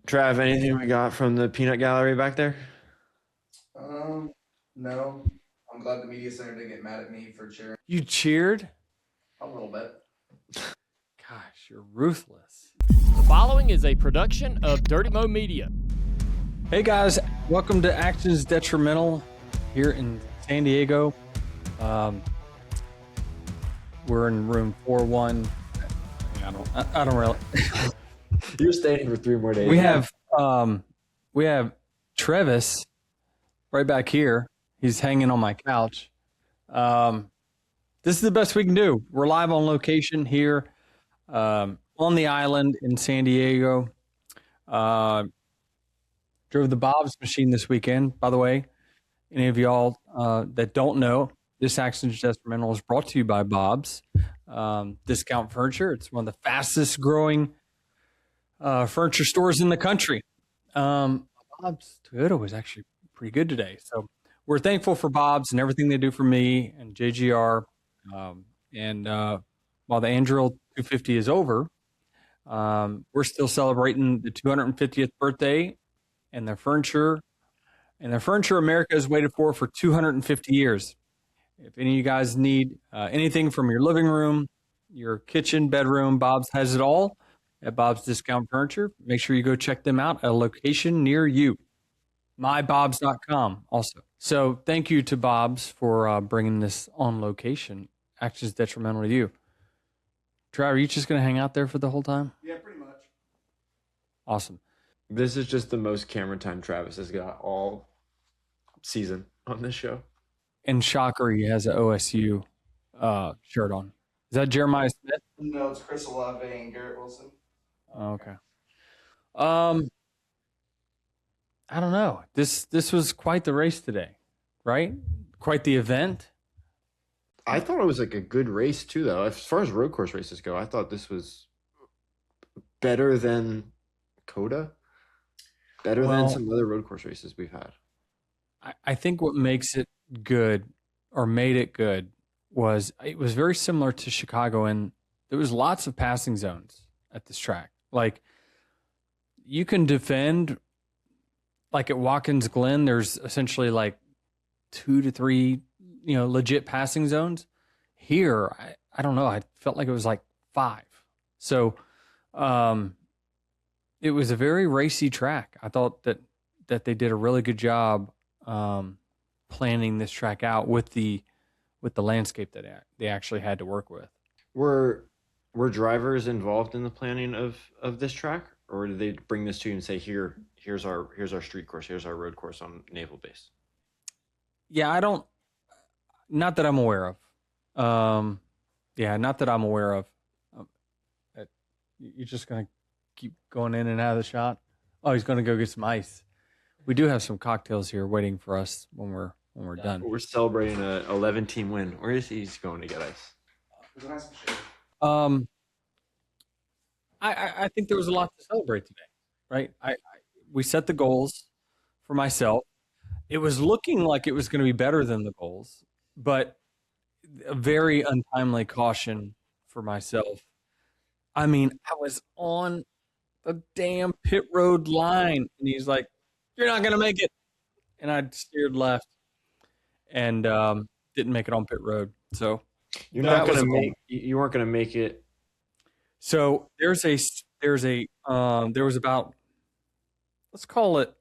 Trav, anything we got from the peanut gallery back there? No. I'm glad the media center didn't get mad at me for cheering You cheered? a little bit. Gosh, you're ruthless. The following is a production of Dirty Mo Media. Hey guys, welcome to Actions Detrimental here in San Diego. We're in room 4-1. I don't really. You're staying for 3 more days. We have Travis right back here. He's hanging on my couch. This is the best we can do. We're live on location here on the island in San Diego. Drove the Bob's machine this weekend, by the way. Any of y'all that don't know, this Actions Detrimental is brought to you by Bob's Discount Furniture. It's one of the fastest growing furniture stores in the country. Bob's Toyota was actually pretty good today. So we're thankful for Bob's and everything they do for me and JGR. While the Andrew 250 is over, we're still celebrating the 250th birthday and the furniture America has waited for 250 years. If any of you guys need anything from your living room, your kitchen, bedroom, Bob's has it all at Bob's Discount Furniture. Make sure you go check them out at a location near you. mybobs.com also. So thank you to Bob's for bringing this on location. Actions Detrimental to you. Trevor, are you just going to hang out there for the whole time? Yeah, pretty much. Awesome. This is just the most camera time Travis has got all season on this show. And shocker, he has an OSU shirt on. Is that Jeremiah Smith? No, it's Chris Olave and Garrett Wilson. Oh, okay. I don't know. This was quite the race today, right? Quite the event. I thought it was like a good race too, though. As far as road course races go, I thought this was better than Coda, better than some other road course races we've had. I think what makes it good or made it good was it was very similar to Chicago, and there was lots of passing zones at this track. Like you can defend, like at Watkins Glen, there's essentially like 2 to 3, legit passing zones. Here, I don't know. I felt like it was like 5. So it was a very racy track. I thought that they did a really good job planning this track out with the landscape that they actually had to work with. Were drivers involved in the planning of this track, or did they bring this to you and say, here's our street course, here's our road course on Naval Base? Yeah, not that I'm aware of. Not that I'm aware of. You're just going to keep going in and out of the shot? Oh, he's going to go get some ice. We do have some cocktails here waiting for us when we're done. We're celebrating a 11-team win. Where is he going to get ice? I think there was a lot to celebrate today, right? We set the goals for myself. It was looking like it was going to be better than the goals, but a very untimely caution for myself. I mean, I was on the damn pit road line, and he's like, "You're not going to make it," and I steered left and didn't make it on pit road. So you weren't going to make it. So there was about, let's call it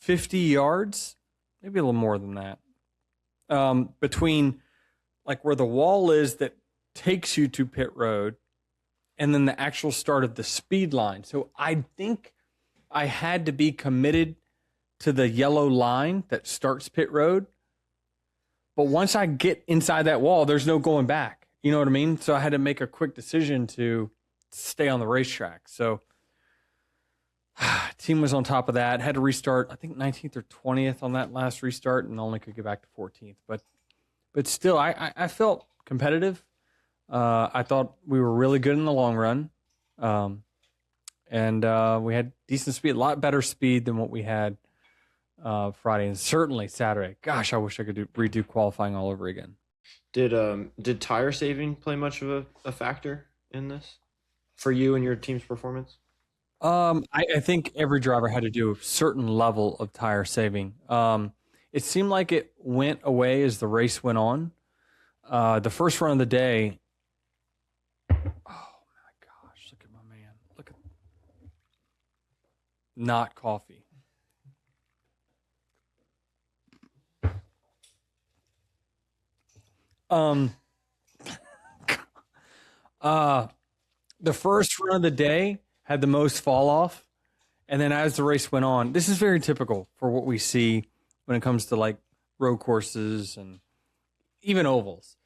50 yards, maybe a little more than that, between like where the wall is that takes you to pit road and then the actual start of the speed line. So I think I had to be committed to the yellow line that starts pit road. But once I get inside that wall, there's no going back. You know what I mean? So I had to make a quick decision to stay on the racetrack. So team was on top of that. Had to restart, I think 19th or 20th on that last restart, and only could get back to 14th. But still, I felt competitive. I thought we were really good in the long run. And we had decent speed, a lot better speed than what we had Friday, and certainly Saturday. Gosh, I wish I could redo qualifying all over again. Did tire saving play much of a factor in this for you and your team's performance? I think every driver had to do a certain level of tire saving. It seemed like it went away as the race went on. The first run of the day. Oh my gosh! Look at my man. Look at not coffee. The first run of the day had the most fall off, and then as the race went on, this is very typical for what we see when it comes to like road courses and even ovals.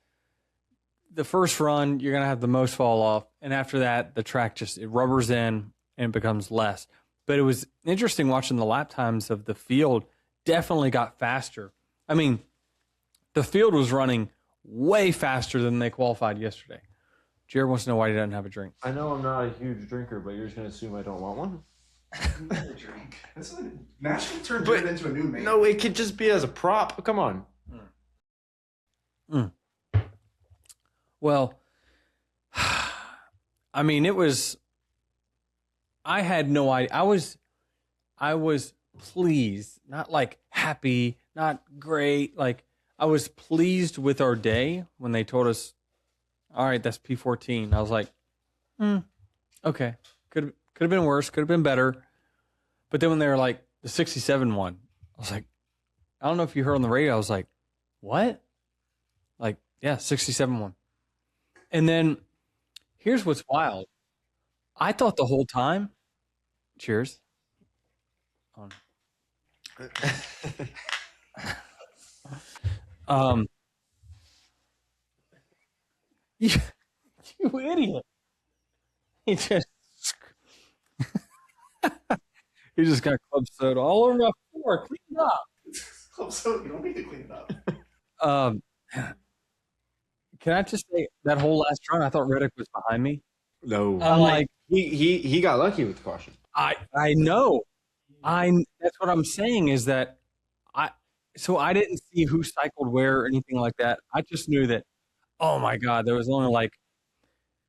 The first run, you're gonna have the most fall off, and after that, the track it rubbers in and it becomes less. But it was interesting watching the lap times of the field. Definitely got faster. I mean, the field was running way faster than they qualified yesterday. Jared wants to know why he doesn't have a drink. I know I'm not a huge drinker, but you're just going to assume I don't want one? Never drink. Nashville turned Jared into a new man. No, it could just be as a prop. Come on. Well, I mean, I had no idea. I was pleased, not like happy, not great. Like I was pleased with our day when they told us, all right, that's P14. I was like, okay. Could have been worse. Could have been better. But then when they were like the 67 one, I was like, I don't know if you heard on the radio. I was like, what? Like, yeah, 67 one. And then here's what's wild. I thought the whole time, cheers. You idiot. He just got club soda all over my floor. Clean it up. Club soda, you don't need to clean it up. Can I just say that whole last run, I thought Reddick was behind me. No. I'm like, he got lucky with the caution. I know. That's what I'm saying is that I didn't see who cycled where or anything like that. I just knew that, oh my God, there was only like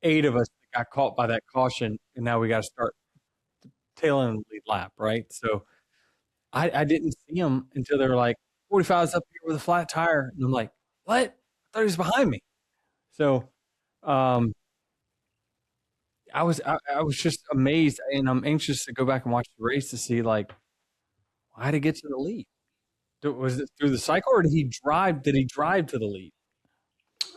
8 of us that got caught by that caution, and now we got to start tailing the lead lap, right? So I didn't see him until they were like, 45 is up here with a flat tire. And I'm like, what? I thought he was behind me. So I was just amazed, and I'm anxious to go back and watch the race to see like why did he get to the lead? Was it through the cycle, or did he drive to the lead?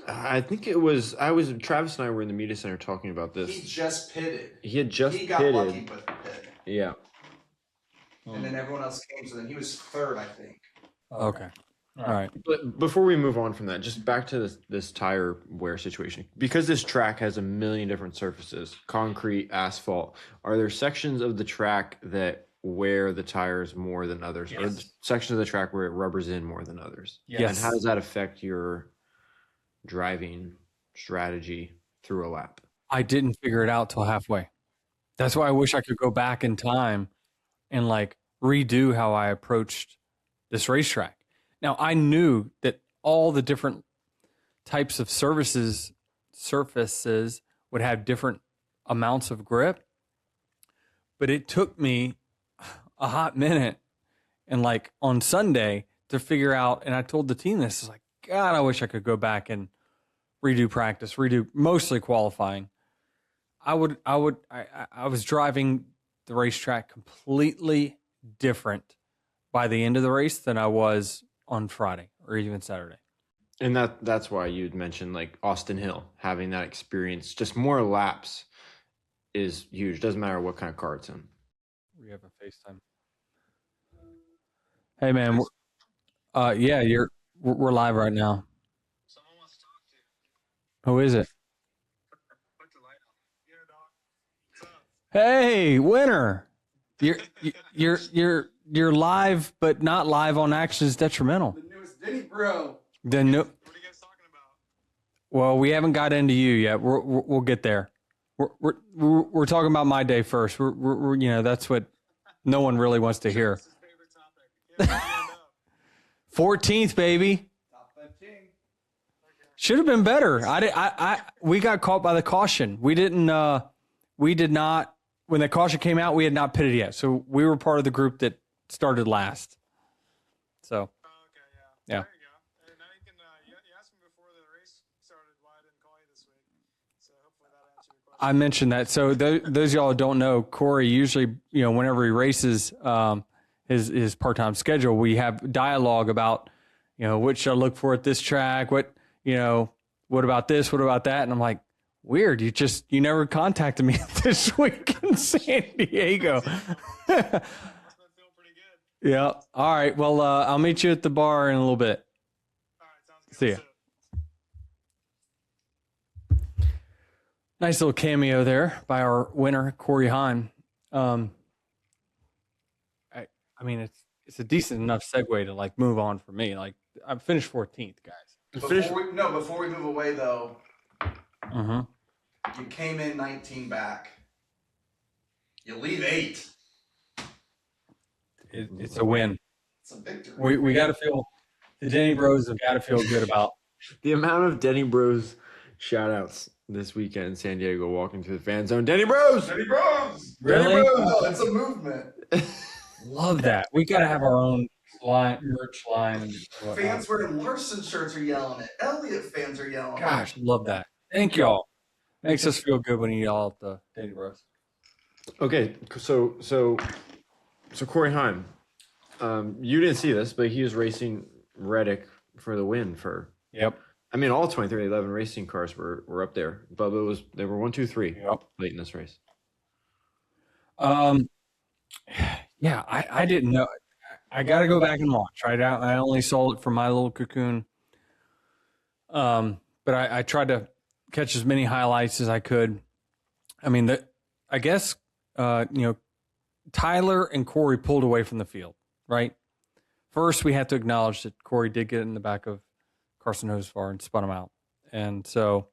I think Travis and I were in the media center talking about this. He just pitted. He had just He got pitted. lucky with the pit. Yeah. And then everyone else came, so then he was third, I think. Okay. All right. But before we move on from that, just back to this tire wear situation. Because this track has a million different surfaces, concrete, asphalt, are there sections of the track that wear the tires more than others? Yes. Or sections of the track where it rubbers in more than others? Yes. And how does that affect your driving strategy through a lap? I didn't figure it out till halfway. That's why I wish I could go back in time and like redo how I approached this racetrack. Now, I knew that all the different types of surfaces would have different amounts of grip, but it took me a hot minute and like on Sunday to figure out, and I told the team this, is like, God, I wish I could go back and redo practice, redo mostly qualifying. I was driving the racetrack completely different by the end of the race than I was on Friday or even Saturday. And that's why you'd mentioned like Austin Hill having that experience. Just more laps is huge. Doesn't matter what kind of car it's in. We have a FaceTime. Hey man, yeah, we're live right now. Someone wants to talk to you. Who is it? Put the light on. Yeah, dog. What's up? Hey, winner. You're live, but not live on Actions Detrimental. The newest Denny bro. The new. What are you guys talking about? Well, we haven't got into you yet. We'll get there. We're talking about my day first. We're that's what no one really wants to hear. What's his favorite topic? Yeah, 14th, baby. Top 15. Should have been better. We got caught by the caution. We did not when the caution came out, we had not pitted yet. So we were part of the group that started last. So, Oh, okay, yeah. Yeah. There you go. And now you can, you asked me before the race started why I didn't call you this week. So hopefully that answered your question. I mentioned that. So those of y'all who don't know, Corey usually, whenever he races his part-time schedule, we have dialogue about, what should I look for at this track? What about this? What about that? And I'm like, weird. You never contacted me this week in San Diego. Must been feeling pretty good. Yeah. All right. Well, I'll meet you at the bar in a little bit. All right, sounds good. See ya. Nice little cameo there by our winner, Corey Heim. I mean, it's a decent enough segue to like move on for me. Like I finished 14th, guys. Before we move away though, Mm-hmm. you came in 19 back. You leave 8. It's a win. It's a victory. We got to feel the Denny Bros have got to feel good about. The amount of Denny Bros shout outs this weekend in San Diego walking through the fan zone. Denny Bros! Denny Bros! Really? Denny Bros! Oh, it's a movement. Love that. We got to have our own merch line. And whatnot. Fans wearing Larson shirts are yelling it. Elliott fans are yelling it. Gosh, love that. Thank y'all. Makes us feel good when you yell at the Denny Bros. Okay, so Corey Heim, you didn't see this, but he was racing Reddick for the win for. Yep. I mean, all 2311 racing cars were up there. Bubba they were 1, 2, 3 Yep. late in this race. Yeah, I didn't know. I got to go back and watch. Right out. I only saw it from my little cocoon. But I tried to catch as many highlights as I could. I mean, I guess Tyler and Corey pulled away from the field. Right. First, we have to acknowledge that Corey did get in the back of Carson Hocevar and spun him out, and so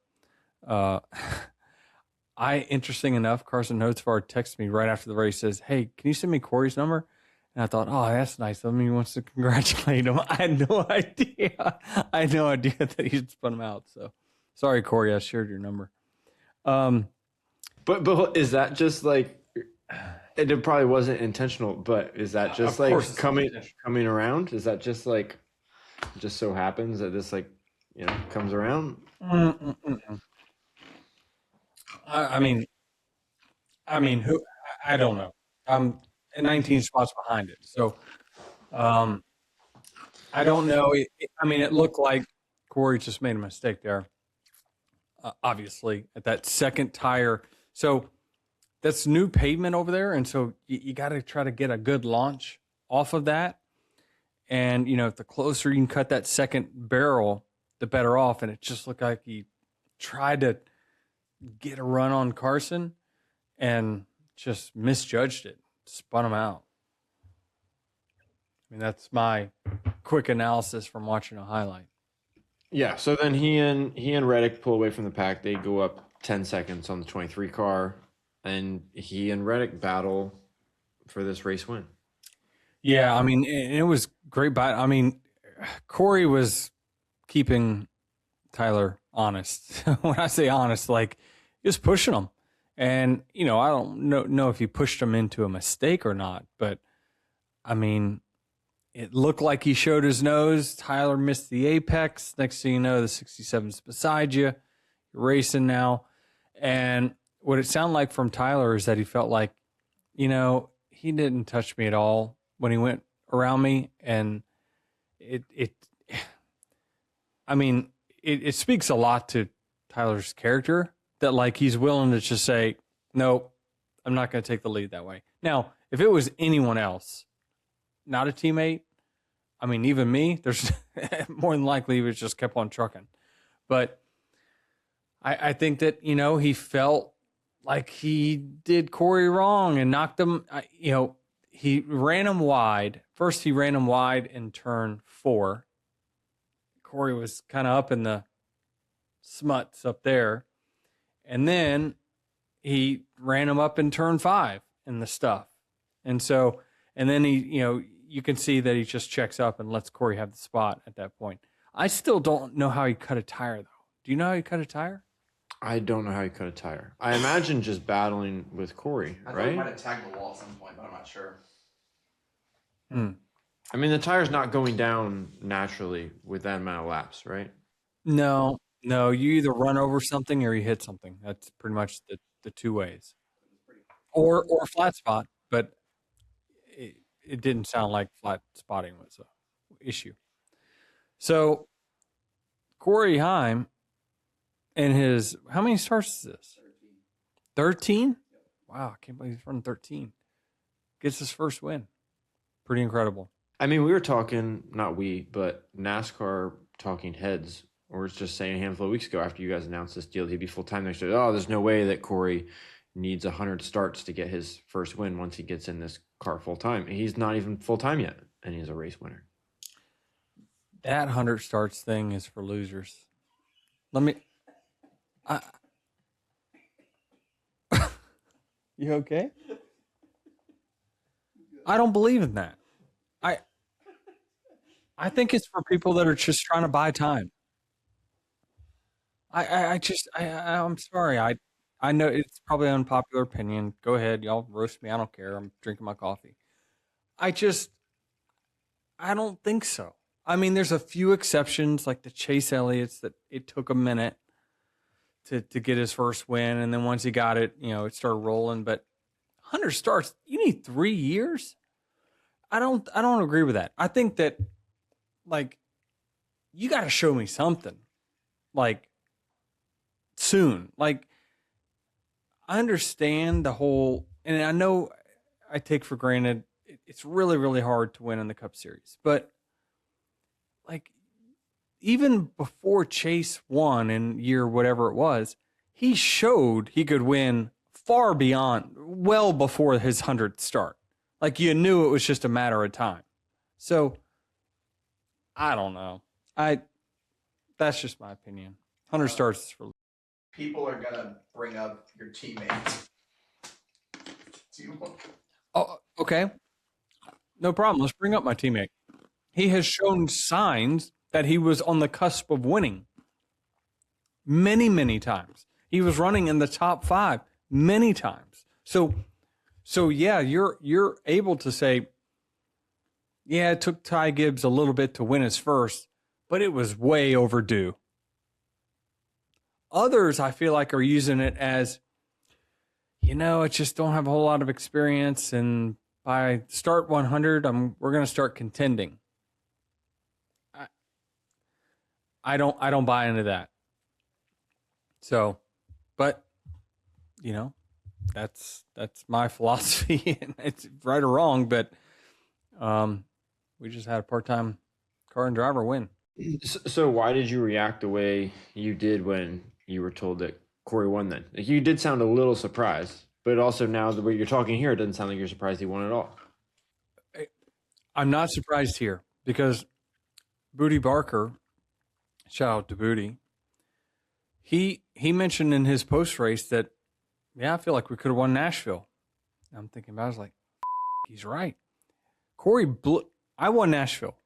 interesting enough, Carson Hocevar texted me right after the race, says, "Hey, can you send me Corey's number?" And I thought, "Oh, that's nice. I mean, he wants to congratulate him." I had no idea. I had no idea that he had spun him out. So, sorry, Corey. I shared your number. But is that just like it probably wasn't intentional? But is that just like coming around? Is that just like just so happens that this comes around? I mean, who? I don't know. I'm 19 spots behind it, so I don't know. It looked like Corey just made a mistake there. Obviously, at that second tire, so that's new pavement over there, and so you got to try to get a good launch off of that. And the closer you can cut that second barrel, the better off. And it just looked like he tried to get a run on Carson and just misjudged it, spun him out. I mean, that's my quick analysis from watching a highlight. Yeah. So then he and Reddick pull away from the pack. They go up 10 seconds on the 23 car, and he and Reddick battle for this race win. Yeah, I mean, it was great. But I mean, Corey was keeping Tyler honest. When I say honest, like he was pushing him, and I don't know if he pushed him into a mistake or not. But I mean, it looked like he showed his nose. Tyler missed the apex. Next thing you know, the 67's beside you. You're racing now, and what it sounded like from Tyler is that he felt like, he didn't touch me at all when he went around me, and it speaks a lot to Tyler's character that like he's willing to just say, nope, I'm not going to take the lead that way. Now, if it was anyone else, not a teammate, I mean, even me, there's more than likely he was just kept on trucking. But I think that, he felt like he did Corey wrong and knocked him, he ran him wide. First, he ran him wide in turn 4. Corey was kind of up in the smuts up there. And then he ran him up in turn 5 in the stuff. And then you can see that he just checks up and lets Corey have the spot at that point. I still don't know how he cut a tire, though. Do you know how he cut a tire? I don't know how he cut a tire. I imagine just battling with Corey, I thought he might right? have tagged the wall at some point, but I'm not sure. I mean, the tire's not going down naturally with that amount of laps, right? No, no, you either run over something or you hit something. That's pretty much the two ways. Or a flat spot, but it didn't sound like flat spotting was a issue. So Corey Heim and his how many starts is this? 13? Wow, I can't believe he's running 13. Gets his first win. Pretty incredible. I mean, we were talking, not we, but NASCAR talking heads were just saying a handful of weeks ago after you guys announced this deal, he'd be full-time next year. Oh, there's no way that Corey needs 100 starts to get his first win once he gets in this car full-time. He's not even full-time yet, and he's a race winner. That 100 starts thing is for losers. You okay? I don't believe in that. I think it's for people that are just trying to buy time. I'm sorry. I know it's probably an unpopular opinion. Go ahead, y'all roast me. I don't care. I'm drinking my coffee. I don't think so. I mean, there's a few exceptions, like the Chase Elliott's, that it took a minute to get his first win, and then once he got it, it started rolling. But 100 starts, you need 3 years. I don't agree with that. I think that, like, you got to show me something, like, soon. Like, I understand the whole, and I know I take for granted it's really, really hard to win in the Cup Series, but like, even before Chase won in year whatever it was, he showed he could win far beyond, well before his 100th start. Like, you knew it was just a matter of time. So, I don't know. That's just my opinion. 100 starts is for People are gonna bring up your teammates. Do you want? Oh, okay. No problem. Let's bring up my teammate. He has shown signs that he was on the cusp of winning many, many times. He was running in the top 5 many times. So yeah, you're able to say, yeah, it took Ty Gibbs a little bit to win his first, but it was way overdue. Others, I feel like, are using it as, I just don't have a whole lot of experience, and by start 100, we're going to start contending. I don't buy into that. So, but that's my philosophy, and it's right or wrong, but we just had a part-time car and driver win. So why did you react the way you did when you were told that Corey won then? Like, you did sound a little surprised, but also now the way you're talking here, it doesn't sound like you're surprised he won at all. I'm not surprised here because Booty Barker, shout out to Booty, he mentioned in his post-race that, yeah, I feel like we could have won Nashville. I'm thinking about it, I was like, he's right. Corey I won Nashville.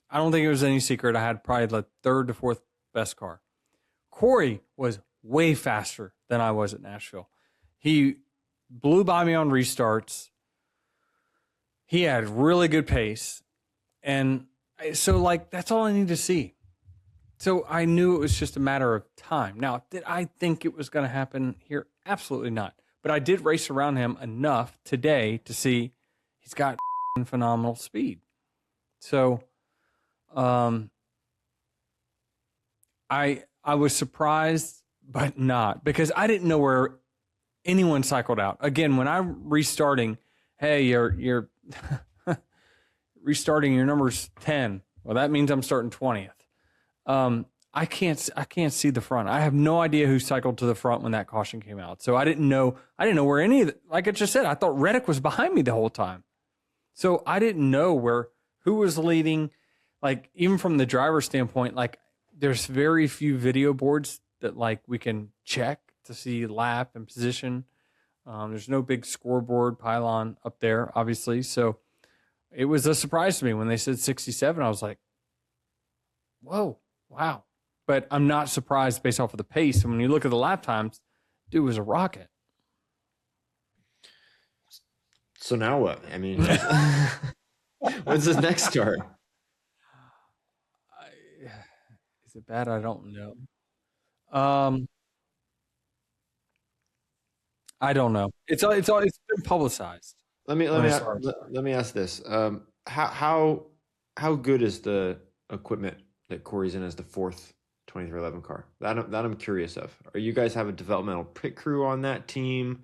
I don't think it was any secret. I had probably the 3rd to 4th best car. Corey was way faster than I was at Nashville. He blew by me on restarts. He had really good pace. And so, like, that's all I need to see. So I knew it was just a matter of time. Now, did I think it was going to happen here? Absolutely not. But I did race around him enough today to see he's got phenomenal speed. So, I was surprised, but not, because I didn't know where anyone cycled out. Again, when I'm restarting, hey, you're restarting, your number's 10. Well, that means I'm starting 20th. I can't see the front. I have no idea who cycled to the front when that caution came out. So I didn't know where any of like I just said, I thought Reddick was behind me the whole time. So I didn't know who was leading. Like, even from the driver's standpoint, like, there's very few video boards that, like, we can check to see lap and position. There's no big scoreboard pylon up there, obviously. So it was a surprise to me when they said 67. I was like, whoa, wow. but I'm not surprised based off of the pace. And when you look at the lap times, dude was a rocket. So now what? I mean, when's his next start? Is it bad? I don't know. I don't know. It's been publicized. Let me ask this. How good is the equipment that Corey's in as the fourth 2311 car? That I'm curious of. Are you guys have a developmental pit crew on that team?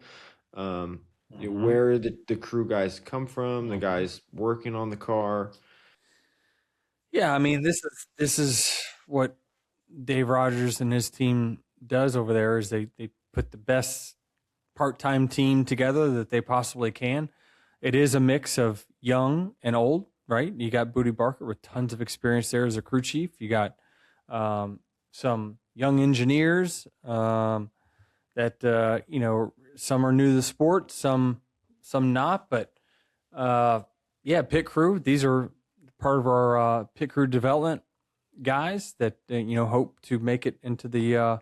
Where the crew guys come from? The guys working on the car. Yeah, I mean this is what Dave Rogers and his team does over there. Is they put the best part-time team together that they possibly can. It is a mix of young and old, right? You got Booty Barker with tons of experience there as a crew chief. You got some young engineers that some are new to the sport, some not, but pit crew. These are part of our pit crew development guys that hope to make it into the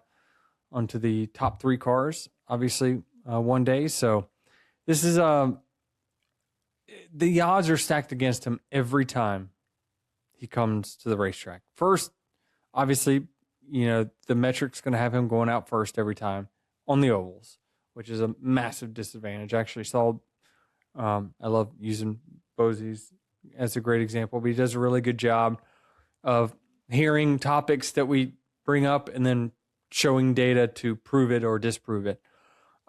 onto the top 3 cars, obviously one day. So this is the odds are stacked against him every time he comes to the racetrack. First, obviously, the metric's going to have him going out first every time on the ovals, which is a massive disadvantage. I actually saw, I love using Bosey's as a great example, but he does a really good job of hearing topics that we bring up and then showing data to prove it or disprove it.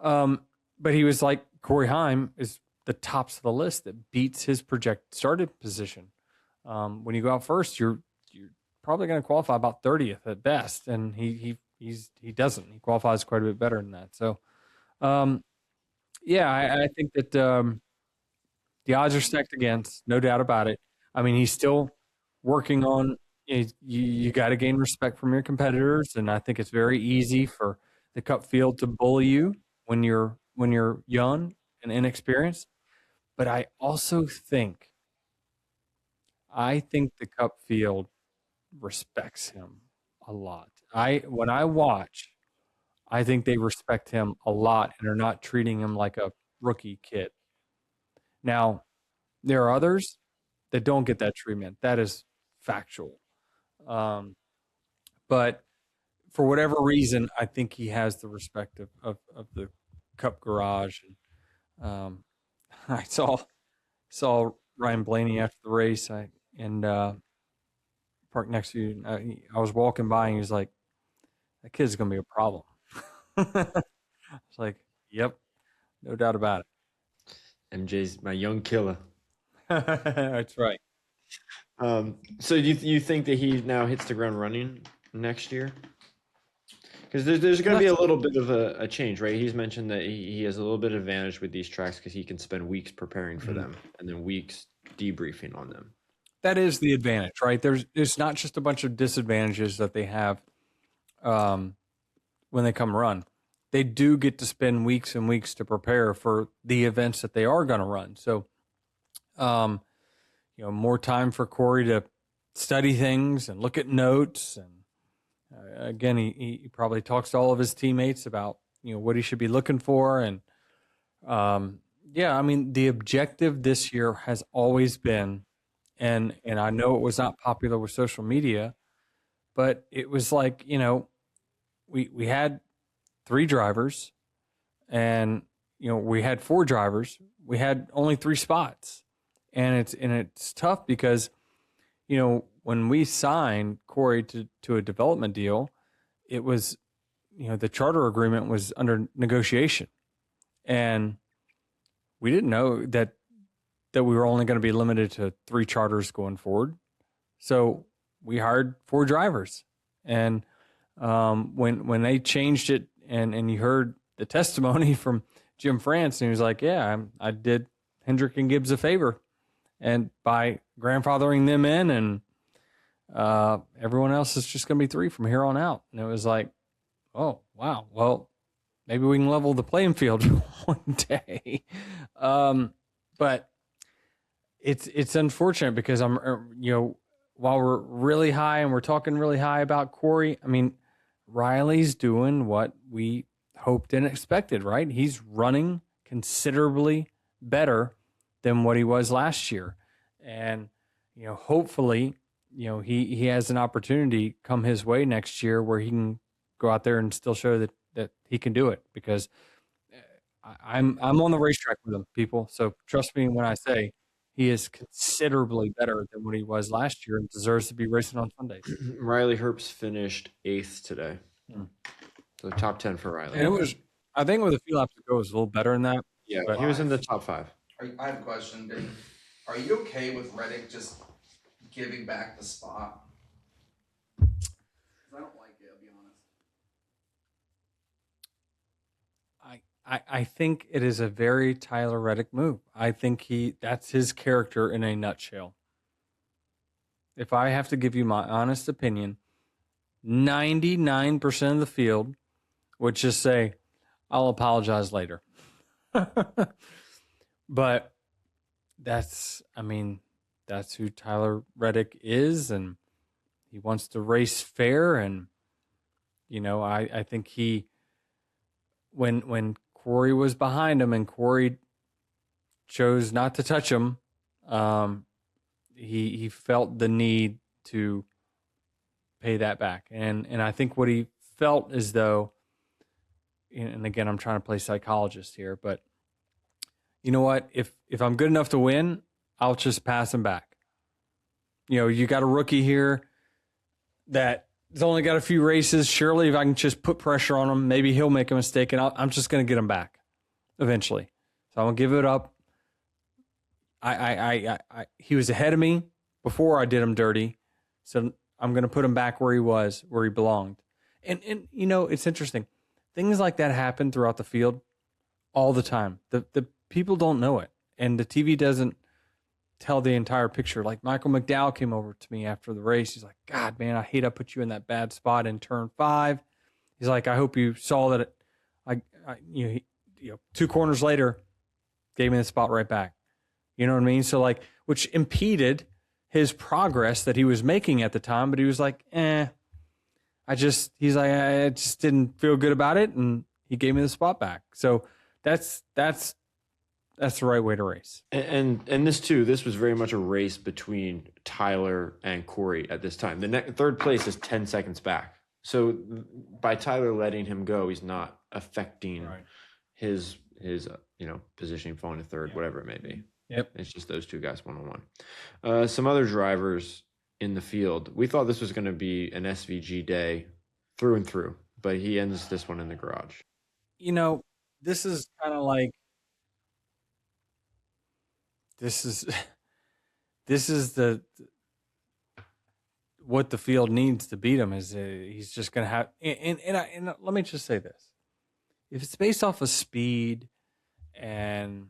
But he was like, Corey Heim is the tops of the list that beats his projected started position. When you go out first, you're probably going to qualify about 30th at best, and he doesn't. He qualifies quite a bit better than that. So, I think that the odds are stacked against, no doubt about it. I mean, he's still working on. You got to gain respect from your competitors, and I think it's very easy for the Cup field to bully you when you're young and inexperienced. But I also think the Cup field respects him a lot. When I watch, I think they respect him a lot and are not treating him like a rookie kid. Now, there are others that don't get that treatment. That is factual. But for whatever reason, I think he has the respect of the Cup garage. And I saw Ryan Blaney after the race. Parked next to you. I was walking by, and he was like, "That kid's gonna be a problem." I was like, "Yep, no doubt about it." MJ's my young killer. That's right. So you think that he now hits the ground running next year? Because there's going to be a little bit of a change, right? He's mentioned that he has a little bit of advantage with these tracks because he can spend weeks preparing for them and then weeks debriefing on them. That is the advantage, right? It's not just a bunch of disadvantages that they have when they come run. They do get to spend weeks and weeks to prepare for the events that they are going to run. So, more time for Corey to study things and look at notes. And again, he probably talks to all of his teammates about, what he should be looking for. And the objective this year has always been, and I know it was not popular with social media, but it was like, we had 3 drivers and, we had 4 drivers. We had only 3 spots. And it's tough because, when we signed Corey to a development deal, it was, the charter agreement was under negotiation. And we didn't know that we were only going to be limited to 3 charters going forward. So we hired 4 drivers. And when they changed it and you heard the testimony from Jim France, and he was like, yeah, I did Hendrick and Gibbs a favor. And by grandfathering them in, and everyone else is just going to be 3 from here on out. And it was like, oh, wow. Well, maybe we can level the playing field one day. But it's unfortunate because while we're really high and we're talking really high about Corey, I mean, Riley's doing what we hoped and expected, right? He's running considerably better than what he was last year. And, hopefully, he has an opportunity come his way next year where he can go out there and still show that he can do it, because I'm on the racetrack with him, people. So trust me when I say he is considerably better than what he was last year and deserves to be racing on Sundays. Riley Herbst finished 8th today. So top 10 for Riley. And it was, I think with a few laps to go, it was a little better than that. Yeah, but he was in the top 5. I have a question, Dave. Are you okay with Reddick just giving back the spot? 'Cause I don't like it, I'll be honest. I think it is a very Tyler Reddick move. I think that's his character in a nutshell. If I have to give you my honest opinion, 99% of the field would just say, I'll apologize later. But that's who Tyler Reddick is, and he wants to race fair. And, I think when Corey was behind him and Corey chose not to touch him, he felt the need to pay that back. And I think what he felt as though, and again, I'm trying to play psychologist here, but you know what? If I'm good enough to win, I'll just pass him back. You got a rookie here that has only got a few races. Surely if I can just put pressure on him, maybe he'll make a mistake, and I'm just going to get him back eventually. So I'm going to give it up. He was ahead of me before I did him dirty. So I'm going to put him back where he was, where he belonged. And it's interesting. Things like that happen throughout the field all the time. The people don't know it, and the TV doesn't tell the entire picture. Like Michael McDowell came over to me after the race. He's like, God, man, I hate I put you in that bad spot in turn 5. He's like, I hope you saw that. Two corners later, gave me the spot right back. You know what I mean? So which impeded his progress that he was making at the time. But he was like, I just didn't feel good about it, and he gave me the spot back. So that's the right way to race. And this was very much a race between Tyler and Corey at this time. The third place is 10 seconds back. So by Tyler letting him go, he's not affecting his positioning, falling to third, whatever it may be. Yep. It's just those two guys one-on-one. Some other drivers in the field. We thought this was going to be an SVG day through and through, but he ends this one in the garage. This is kind of like, this is what the field needs to beat him. Is he's just going to have, and let me just say this. If it's based off of speed and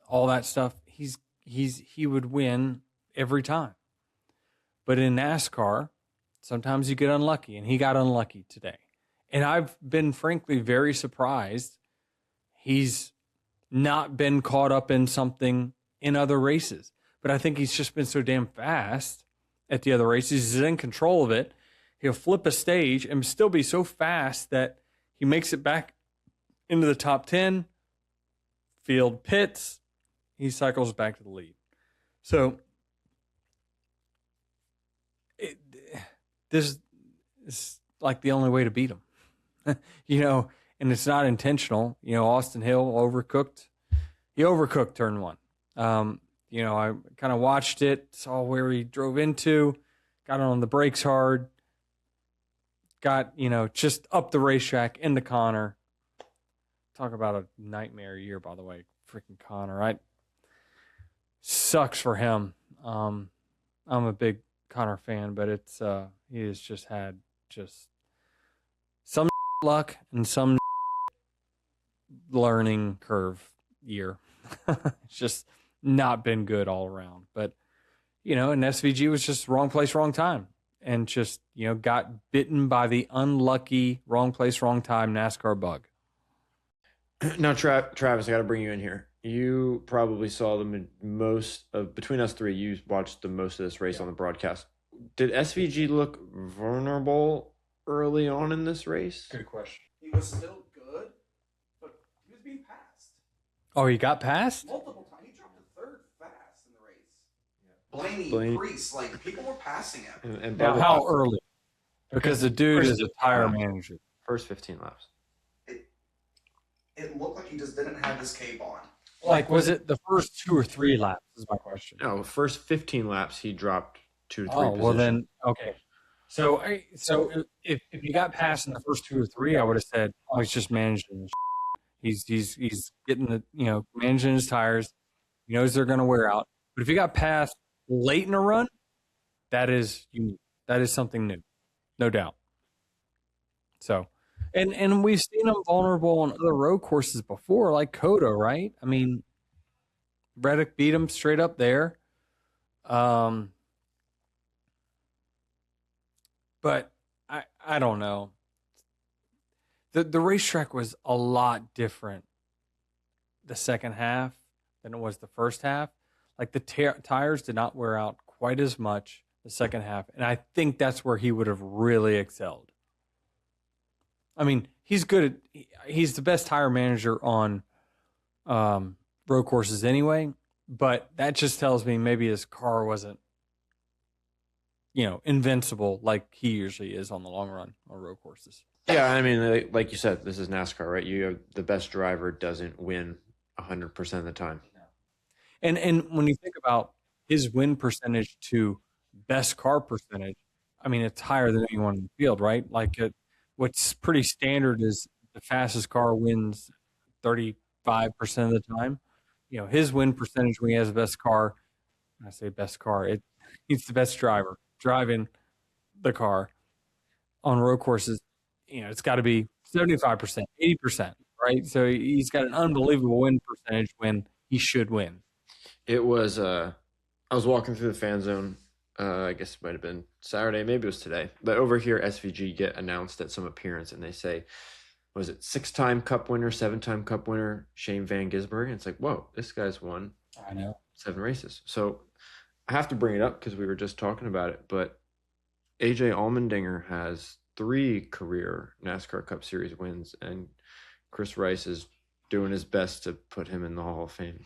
all that stuff, he would win every time. But in NASCAR, sometimes you get unlucky, and he got unlucky today. And I've been frankly very surprised he's not been caught up in something in other races. But I think he's just been so damn fast at the other races. He's in control of it. He'll flip a stage and still be so fast that he makes it back into the top 10. Field pits. He cycles back to the lead. So this is like the only way to beat him. And it's not intentional. Austin Hill overcooked. He overcooked turn 1. I kind of watched it, saw where he drove into, got on the brakes hard, got, just up the racetrack into Connor. Talk about a nightmare year, by the way. Freaking Connor, right? Sucks for him. I'm a big Connor fan, but he has just had some luck and some learning curve year. It's just not been good all around. But, and SVG was just wrong place, wrong time. And just, got bitten by the unlucky wrong place, wrong time NASCAR bug. Now, Travis, I got to bring you in here. you probably saw the most of between us three. You watched the most of this race on the broadcast. Did SVG look vulnerable early on in this race? Good question. He was still good, but he was being passed Oh, he got passed? multiple times. He dropped to third fast in the race. Blaney, Priest, like people were passing him. And Now, how early? Because the dude is a tire manager. First 15 laps. It looked like he just didn't have his cape on. Like, was it the first 2 or 3 laps? Is my question. No, first 15 laps he dropped 2 to 3 Oh, positions. well then, okay. So if you got past in the first 2 or 3, I would have said, oh, he's just managing. He's getting the managing his tires. He knows they're going to wear out. But if you got past late in a run, that is unique. That is something new, no doubt. So, and we've seen him vulnerable on other road courses before, like Coda, right? I mean, Reddick beat him straight up there. But I don't know. The racetrack was a lot different the second half than it was the first half. Like the tires did not wear out quite as much the second half, and I think that's where he would have really excelled. I mean, he's good at he's the best tire manager on road courses anyway, but that just tells me maybe his car wasn't invincible like he usually is on the long run on road courses. Yeah, I mean, like you said, this is NASCAR, right? You have the best driver doesn't win 100% of the time. And when you think about his win percentage to best car percentage, I mean, it's higher than anyone in the field, right? Like what's pretty standard is the fastest car wins 35% of the time. His win percentage when he has the best car, when I say best car, he's the best driver driving the car on road courses. It's got to be 75%, 80%, right? So he's got an unbelievable win percentage when he should win. It was, I was walking through the fan zone. I guess it might have been Saturday, maybe it was today. But over here, SVG get announced at some appearance, and they say, was it 6-time Cup winner, 7-time Cup winner, Shane Van Gisbergen? It's like, whoa, this guy's won I know 7 races. So I have to bring it up because we were just talking about it. But AJ Allmendinger has 3 career NASCAR Cup Series wins, and Chris Rice is doing his best to put him in the Hall of Fame.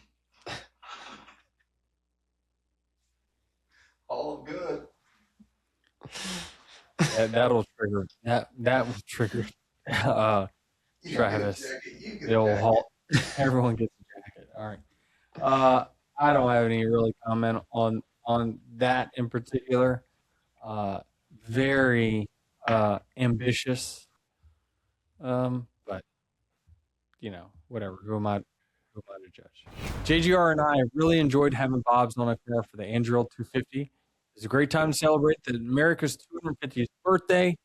All good. That'll trigger that will trigger Travis. The old Hall. Everyone gets a jacket. All right. I don't have any really comment on that in particular. Very ambitious. But whatever. Who am I to judge? JGR and I really enjoyed having Bob's on a car for the Andrew 250. It's a great time to celebrate America's 250th birthday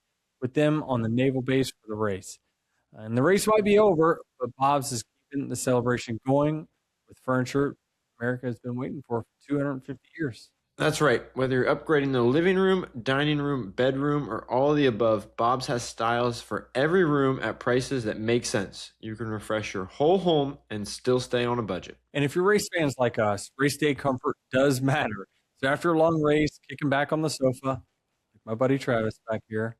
with them on the Naval Base for the race. And the race might be over, but Bob's is keeping the celebration going with furniture America has been waiting for 250 years. That's right. Whether you're upgrading the living room, dining room, bedroom, or all of the above, Bob's has styles for every room at prices that make sense. You can refresh your whole home and still stay on a budget. And if you're race fans like us, race day comfort does matter. So after a long race, kicking back on the sofa, like my buddy Travis back here,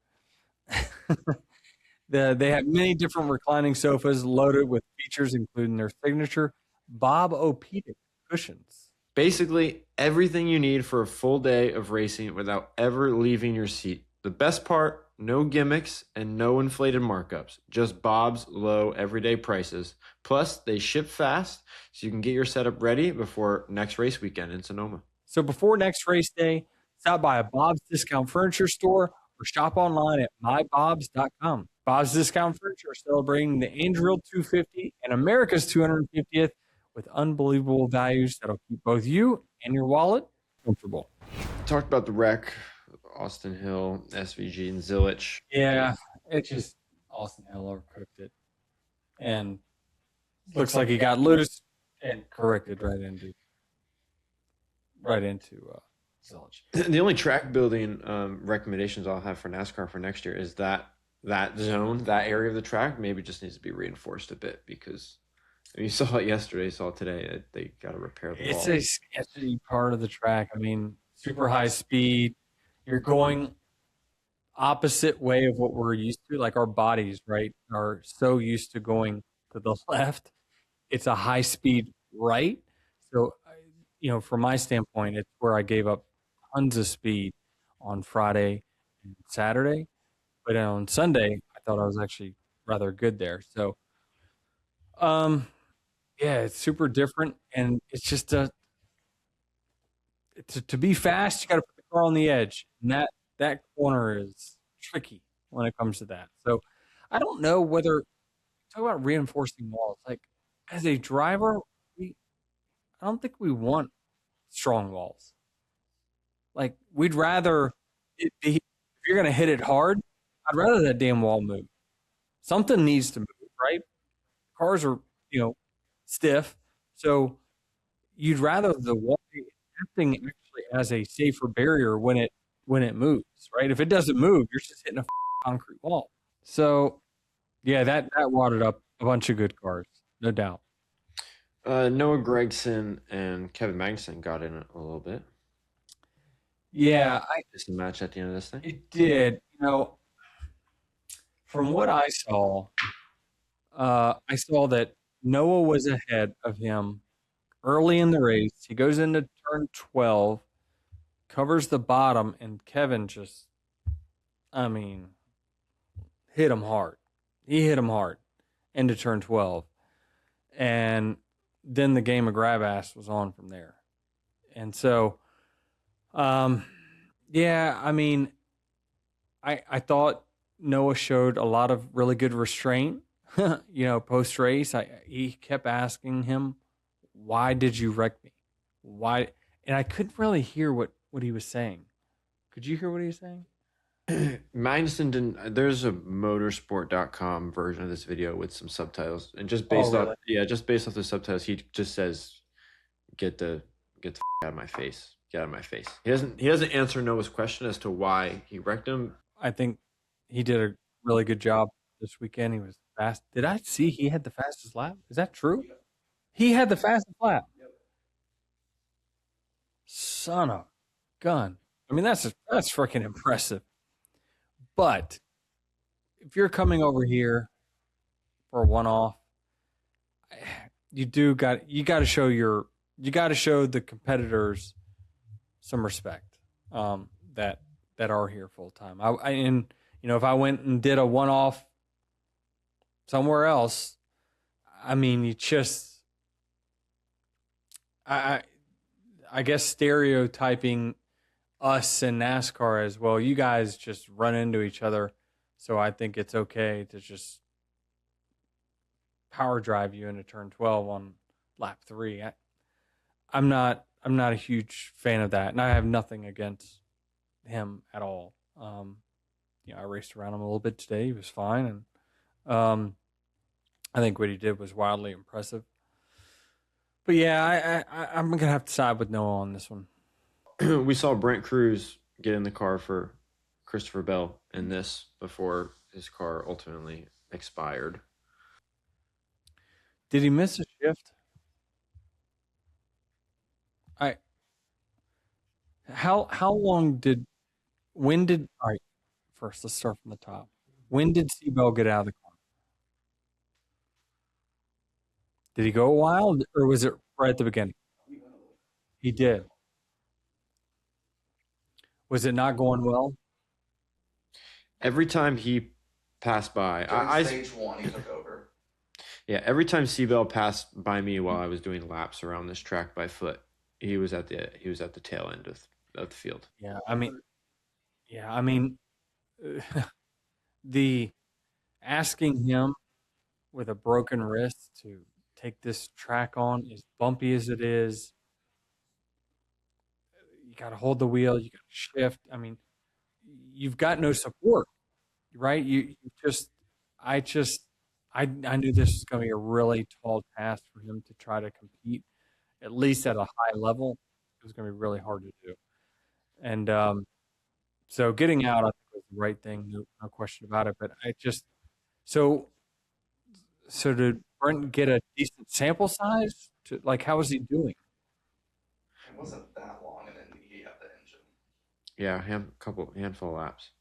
they have many different reclining sofas loaded with features, including their signature Bob O'Pedic cushions. Basically, everything you need for a full day of racing without ever leaving your seat. The best part, no gimmicks and no inflated markups. Just Bob's low everyday prices. Plus, they ship fast, so you can get your setup ready before next race weekend in Sonoma. So before next race day, stop by a Bob's Discount Furniture store or shop online at mybobs.com. Bob's Discount Furniture is celebrating the Andrew 250 and America's 250th with unbelievable values that'll keep both you and your wallet comfortable. Talked about the wreck, Austin Hill, SVG, and Zilich. Yeah, it just Austin Hill overcooked it. And looks like he got loose and corrected right into Zilich. The only track building recommendations I'll have for NASCAR for next year is that zone, that area of the track, maybe just needs to be reinforced a bit because You saw it yesterday, saw it today. They got to repair the It's wall. a sketchy part of the track. I mean, super high speed. You're going opposite way of what we're used to. Like our bodies, right, are so used to going to the left. It's a high speed right. So, from my standpoint, it's where I gave up tons of speed on Friday and Saturday. But on Sunday, I thought I was actually rather good there. So, um, yeah, it's super different, and it's just to be fast, you got to put the car on the edge, and that corner is tricky when it comes to that. So, I don't know whether talk about reinforcing walls. Like as a driver, I don't think we want strong walls. Like we'd rather it be if you're gonna hit it hard, I'd rather that damn wall move. Something needs to move, right? Cars are, stiff. So you'd rather the wall be acting actually as a safer barrier when it moves, right? If it doesn't move, you're just hitting a concrete wall. So yeah, that wadded up a bunch of good cars, no doubt. Noah Gregson and Kevin Magnuson got in it a little bit. Yeah, Just a match at the end of this thing. it did. From what I saw that Noah was ahead of him early in the race. He goes into turn 12, covers the bottom, and Kevin just, hit him hard. He hit him hard into turn 12. And then the game of grab ass was on from there. And so, yeah, I thought Noah showed a lot of really good restraint, post race. He kept asking him, why did you wreck me? Why? And I couldn't really hear what he was saying. Could you hear what he was saying? Magnuson didn't. There's a motorsport.com version of this video with some subtitles, and just based off the subtitles, he just says, "Get the out of my face, get out of my face." He doesn't answer Noah's question as to why he wrecked him. I think he did a really good job this weekend. He was fast. Did I see he had the fastest lap? Is that true? He had the fastest lap. Son of a gun. That's freaking impressive. But if you're coming over here for a one-off, you got to show the competitors some respect that are here full time. If I went and did a one-off somewhere else, I guess stereotyping us in NASCAR as well. You guys just run into each other, so I think it's okay to just power drive you into turn 12 on lap 3. I'm not a huge fan of that, and I have nothing against him at all. I raced around him a little bit today. He was fine, and I think what he did was wildly impressive. But yeah, I'm gonna have to side with Noah on this one. We saw Brent Cruz get in the car for Christopher Bell in this before his car ultimately expired. Did he miss a shift? How long did all right, first let's start from the top. When did Seabell get out of the car? Did he go a while, or was it right at the beginning? He did. Was it not going well? Every time he passed by, During stage 1, he took over. Yeah, every time Seabell passed by me while I was doing laps around this track by foot, he was at the tail end of the field. Yeah, the asking him with a broken wrist to take this track on, as bumpy as it is, you got to hold the wheel, you got to shift. You've got no support, right? I knew this was going to be a really tall task for him to try to compete, at least at a high level. It was going to be really hard to do. And so getting out, I think, was the right thing, no question about it. But so to Brent get a decent sample size? How is he doing? It wasn't that long, and then he had the engine. Yeah, handful of laps.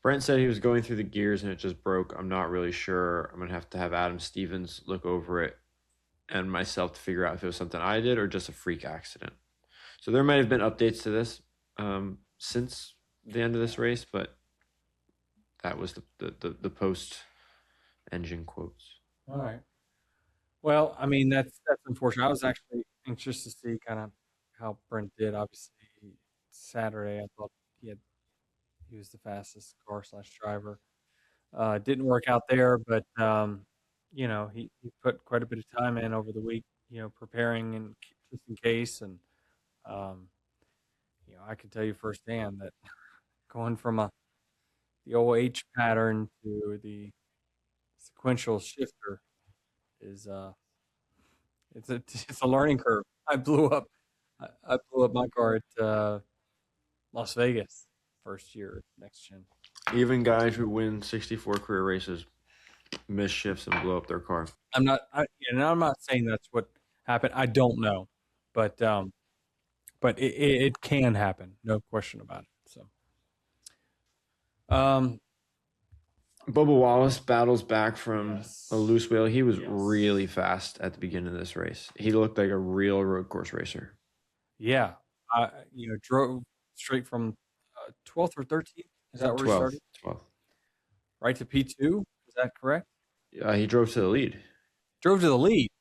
Brent said he was going through the gears and it just broke. I'm not really sure. I'm gonna have to have Adam Stevens look over it and myself to figure out if it was something I did or just a freak accident. So there might have been updates to this since the end of this race, but that was the post engine quotes. All right. Well, I mean, that's unfortunate. I was actually anxious to see kind of how Brent did. Obviously, Saturday, I thought he was the fastest car/driver. Didn't work out there, but he put quite a bit of time in over the week, preparing and just in case. And I can tell you firsthand that going from the old H pattern to the sequential shifter is it's a learning curve. I blew up my car at Las Vegas first year next gen. Even guys who win 64 career races miss shifts and blow up their car. I'm not saying that's what happened. I don't know, but it can happen, no question about it. So, Bubba Wallace battles back from a loose wheel. He was really fast at the beginning of this race. He looked like a real road course racer. Yeah, drove straight from 12th or 13th. Is that where he started? 12th. Right to P2. Is that correct? He drove to the lead. Drove to the lead.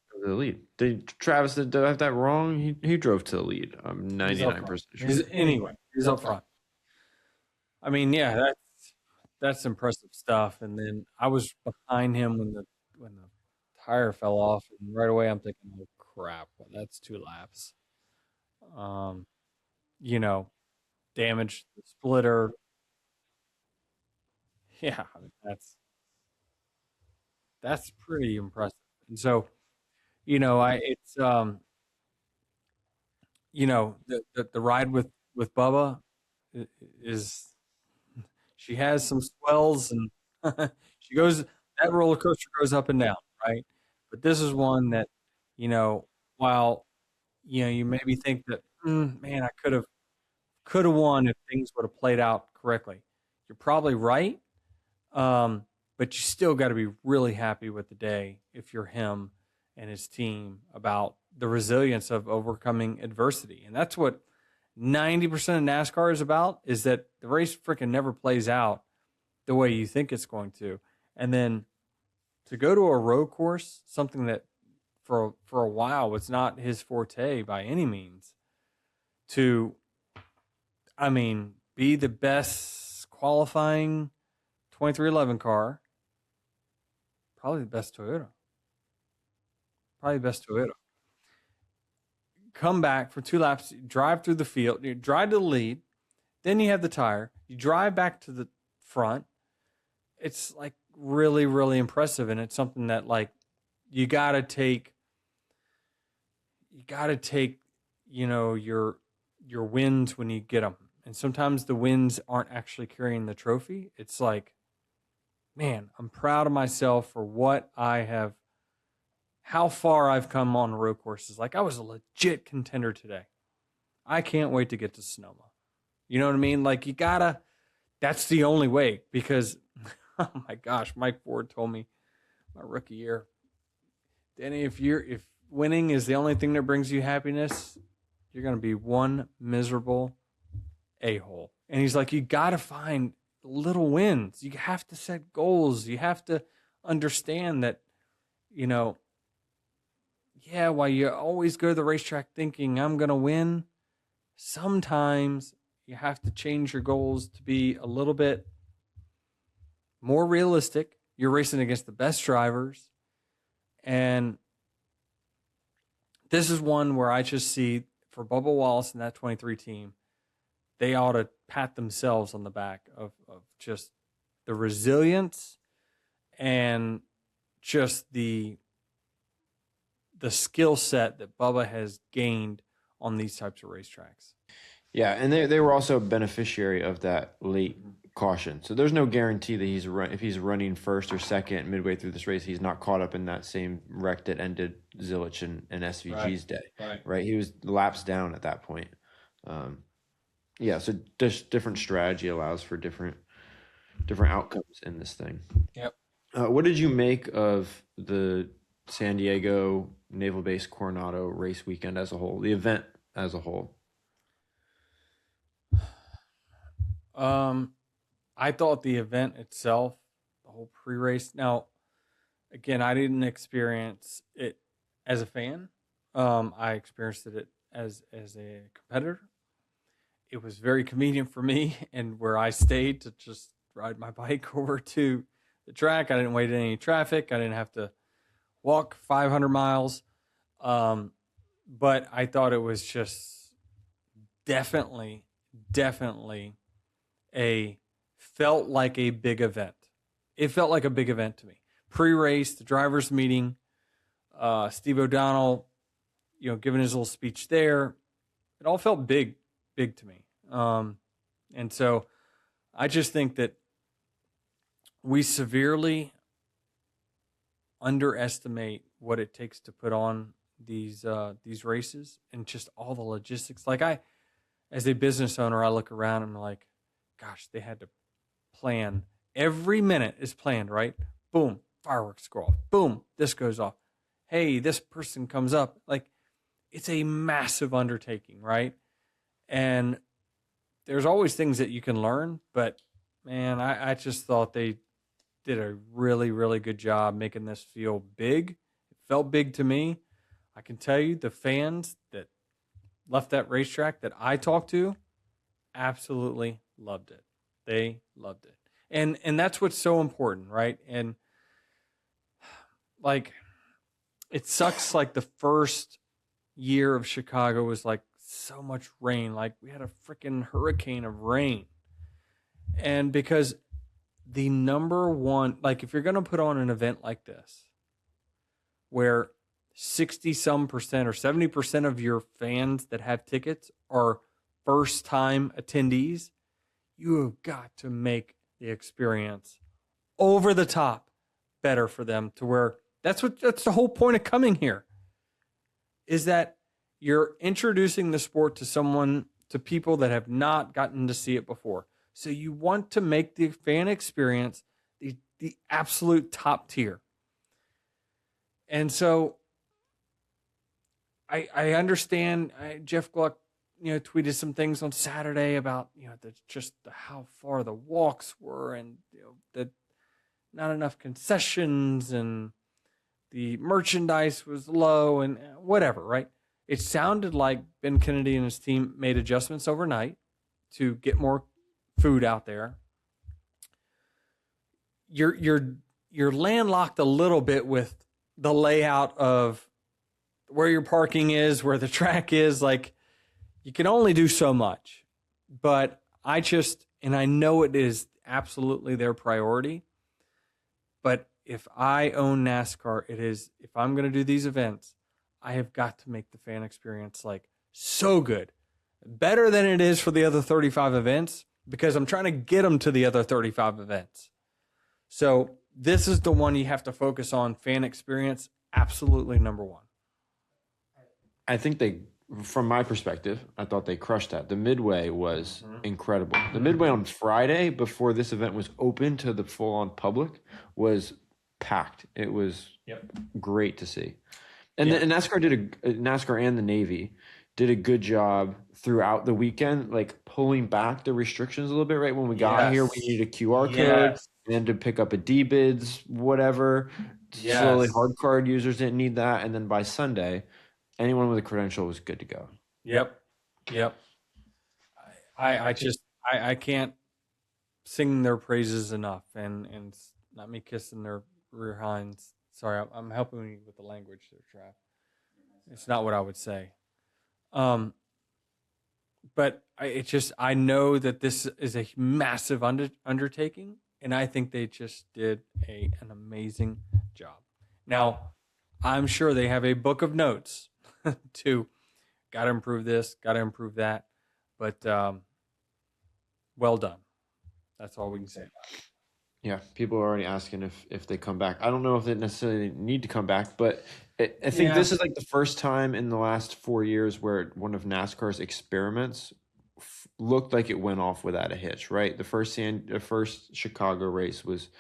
Travis did I have that wrong? He drove to the lead. I'm 99% sure. Anyway, he's up front. I mean, yeah, that's impressive stuff. And then I was behind him when the tire fell off, and right away I'm thinking, oh crap, well, that's 2 laps. Damaged the splitter. Yeah, I mean, that's pretty impressive. And so, it's the ride with Bubba is, she has some swells and that roller coaster goes up and down, right? But this is one that, while you maybe think that, man, I could have won if things would have played out correctly. You're probably right. But you still got to be really happy with the day if you're him and his team about the resilience of overcoming adversity. And that's what 90% of NASCAR is about, is that the race freaking never plays out the way you think it's going to. And then to go to a road course, something that for a while was not his forte by any means, to, be the best qualifying 2311 car, probably the best Toyota. Come back for 2 laps, drive through the field, you drive to the lead, then you have the tire, you drive back to the front. It's like really, really impressive, and it's something that you gotta take your wins when you get them. And sometimes the wins aren't actually carrying the trophy. It's like, man, I'm proud of myself for how far I've come on road courses. I was a legit contender today. I can't wait to get to Sonoma. You know what I mean? That's the only way, because, oh my gosh, Mike Ford told me my rookie year, Denny, if winning is the only thing that brings you happiness, you're going to be one miserable a-hole. And he's like, you got to find little wins. You have to set goals. You have to understand that, while you always go to the racetrack thinking I'm going to win, sometimes you have to change your goals to be a little bit more realistic. You're racing against the best drivers. And this is one where I just see, for Bubba Wallace and that 23 team, they ought to pat themselves on the back of just the resilience and just the skill set that Bubba has gained on these types of racetracks. Yeah, and they were also a beneficiary of that late caution. So there's no guarantee that if he's running first or second midway through this race, he's not caught up in that same wreck that ended Zilich and SVG's day. Right. He was laps down at that point. So just different strategy allows for different outcomes in this thing. Yep. What did you make of the San Diego Naval Base Coronado race weekend as a whole, the event as a whole? I thought the event itself, the whole pre-race. Now, again, I didn't experience it as a fan. I experienced it as a competitor. It was very convenient for me, and where I stayed to just ride my bike over to the track. I didn't wait in any traffic. I didn't have to walk 500 miles. But I thought it was just definitely felt like a big event. It felt like a big event to me. Pre-race, the drivers' meeting, Steve O'Donnell, giving his little speech there. It all felt big to me. And so I just think that we severely underestimate what it takes to put on these races and just all the logistics. Like as a business owner, I look around and I'm like, gosh, they had to plan. Every minute is planned, right? Boom, fireworks go off. Boom, this goes off. Hey, this person comes up. Like, it's a massive undertaking, right? And there's always things that you can learn, but man, I just thought they did a really, really good job making this feel big. It felt big to me. I can tell you the fans that left that racetrack that I talked to absolutely loved it. They loved it. And that's what's so important, right? And like, it sucks like the first year of Chicago was like so much rain. Like we had a freaking hurricane of rain. And because the number one, like if you're going to put on an event like this, where 60-some% or 70% of your fans that have tickets are first-time attendees, you have got to make the experience over the top better for them to where that's the whole point of coming here, is that you're introducing the sport to people that have not gotten to see it before. So you want to make the fan experience the absolute top tier. And so I understand Jeff Gluck, tweeted some things on Saturday about, how far the walks were and, that not enough concessions and the merchandise was low and whatever, right? It sounded like Ben Kennedy and his team made adjustments overnight to get more food out there. You're landlocked a little bit with the layout of where your parking is, where the track is. Like, you can only do so much. But I know it is absolutely their priority. But if I own NASCAR, if I'm going to do these events, I have got to make the fan experience like so good, better than it is for the other 35 events, because I'm trying to get them to the other 35 events. So this is the one you have to focus on, fan experience, absolutely number one. I think from my perspective, I thought they crushed that. The midway was incredible. The midway on Friday, before this event was open to the full-on public, was packed. It was great to see. And NASCAR and the Navy did a good job throughout the weekend, like pulling back the restrictions a little bit. Right when we got here, we needed a QR code and to pick up a D-bids, whatever. Slowly, hard card users didn't need that, and then by Sunday, anyone with a credential was good to go. Yep. I can't sing their praises enough, and it's not me kissing their rear hinds. Sorry, I'm helping you with the language there, Trav. It's not what I would say. But I know that this is a massive undertaking, and I think they just did an amazing job. Now, I'm sure they have a book of notes to got to improve this, got to improve that, but well done. That's all we can say. Yeah, people are already asking if they come back. I don't know if they necessarily need to come back, but I think this is like the first time in the last 4 years where one of NASCAR's experiments looked like it went off without a hitch, right? The first Chicago race was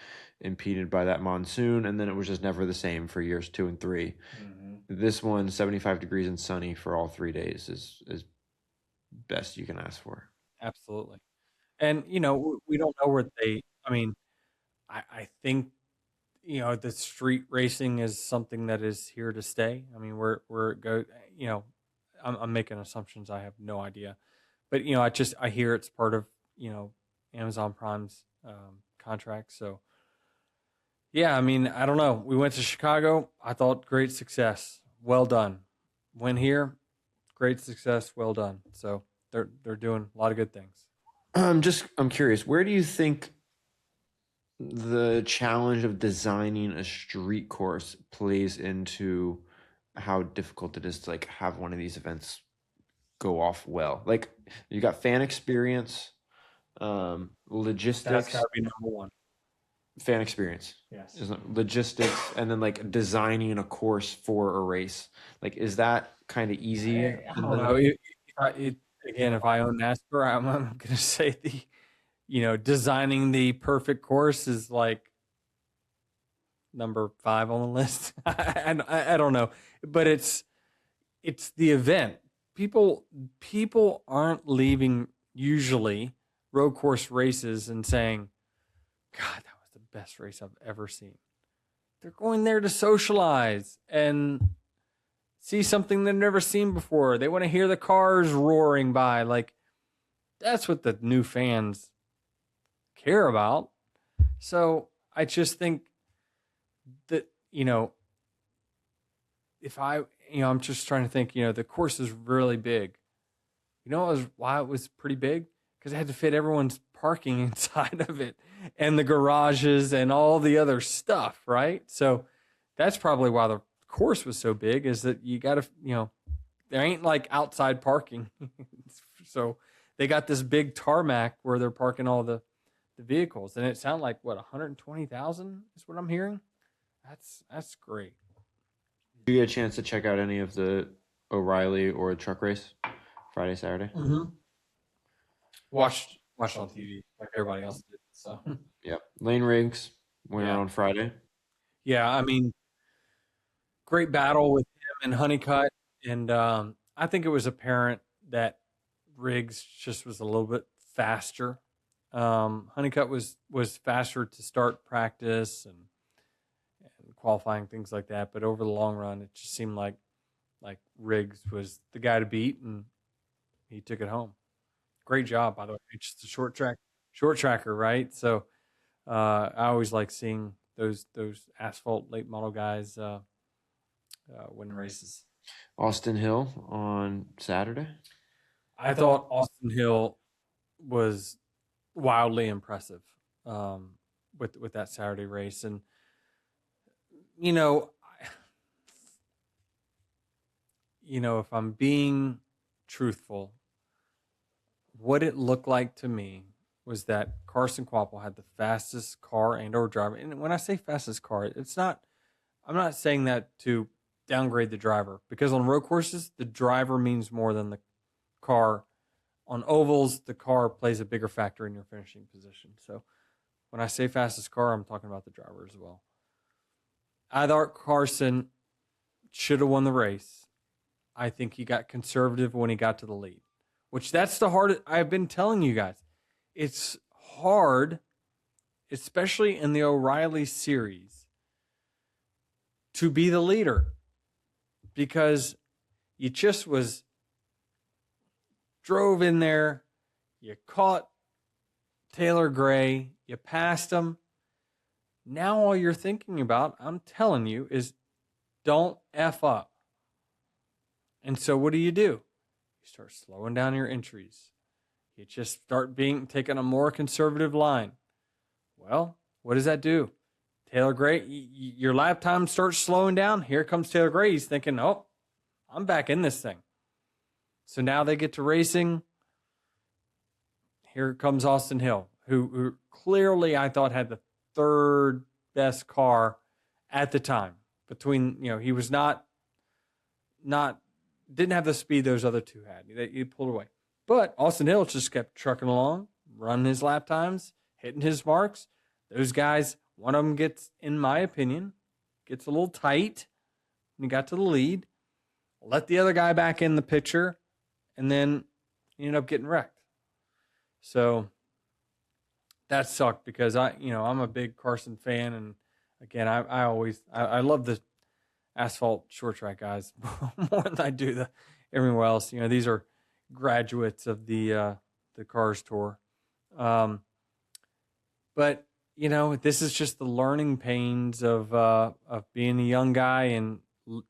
impeded by that monsoon, and then it was just never the same for years 2 and 3. This one, 75 degrees and sunny for all 3 days, is best you can ask for. Absolutely. And, we don't know where I mean, I think, the street racing is something that is here to stay. I mean, where it goes, I'm making assumptions. I have no idea. But, I hear it's part of, Amazon Prime's contract. So, yeah, I mean, I don't know. We went to Chicago. I thought great success. Well done. Went here. Great success. Well done. So they're doing a lot of good things. I'm curious, where do you think the challenge of designing a street course plays into how difficult it is to like have one of these events go off well? Like, you got fan experience, logistics. That's got to be number one. Fan experience. Yes. Logistics, and then like designing a course for a race. Like, is that kind of easy? I don't know. If I own NASCAR, I'm going to say designing the perfect course is like number 5 on the list. I don't know, but it's the event. People aren't leaving usually road course races and saying, God, that was the best race I've ever seen. They're going there to socialize and see something they've never seen before. They want to hear the cars roaring by. Like, that's what the new fans care about. So I just think that, if I'm just trying to think, the course is really big. Why it was pretty big? Because it had to fit everyone's parking inside of it and the garages and all the other stuff, right? So that's probably why the course was so big, is that you got to, there ain't like outside parking. So they got this big tarmac where they're parking all the vehicles, and it sounded like 120,000 is what I'm hearing. That's great. Did you get a chance to check out any of the O'Reilly or truck race Friday, Saturday? Mm-hmm. Watched on TV like everybody else did. So Yep. Lane Riggs went out on Friday. Yeah, I mean, great battle with him and Honeycutt, and I think it was apparent that Riggs just was a little bit faster. Honeycutt was faster to start practice and qualifying, things like that. But over the long run, it just seemed like Riggs was the guy to beat, and he took it home. Great job, by the way. It's just a short tracker, right? So I always like seeing those asphalt late model guys win races. Austin Hill on Saturday. I thought Austin Hill was wildly impressive with that Saturday race, and if I'm being truthful, what it looked like to me was that Carson Kvapil had the fastest car and/or driver. And when I say fastest car, I'm not saying that to downgrade the driver, because on road courses, the driver means more than the car. On ovals, the car plays a bigger factor in your finishing position. So when I say fastest car, I'm talking about the driver as well. I thought Carson should have won the race. I think he got conservative when he got to the lead, which that's the hardest. I've been telling you guys, it's hard, especially in the O'Reilly series, to be the leader, because you just drove in there, you caught Taylor Gray, you passed him. Now all you're thinking about, I'm telling you, is don't F up. And so what do? You start slowing down your entries. You just start taking a more conservative line. Well, what does that do? Taylor Gray, your lap time starts slowing down. Here comes Taylor Gray. He's thinking, oh, I'm back in this thing. So now they get to racing. Here comes Austin Hill, who clearly I thought had the third best car at the time. Between, he was not didn't have the speed those other two had. He pulled away. But Austin Hill just kept trucking along, running his lap times, hitting his marks. Those guys, one of them gets, in my opinion, gets a little tight when he got to the lead. Let the other guy back in the picture, and then he ended up getting wrecked. So that sucked because I'm a big Carson fan, and again, I love the asphalt short track guys more than I do everywhere else. These are graduates of the Cars Tour. But this is just the learning pains of being a young guy, and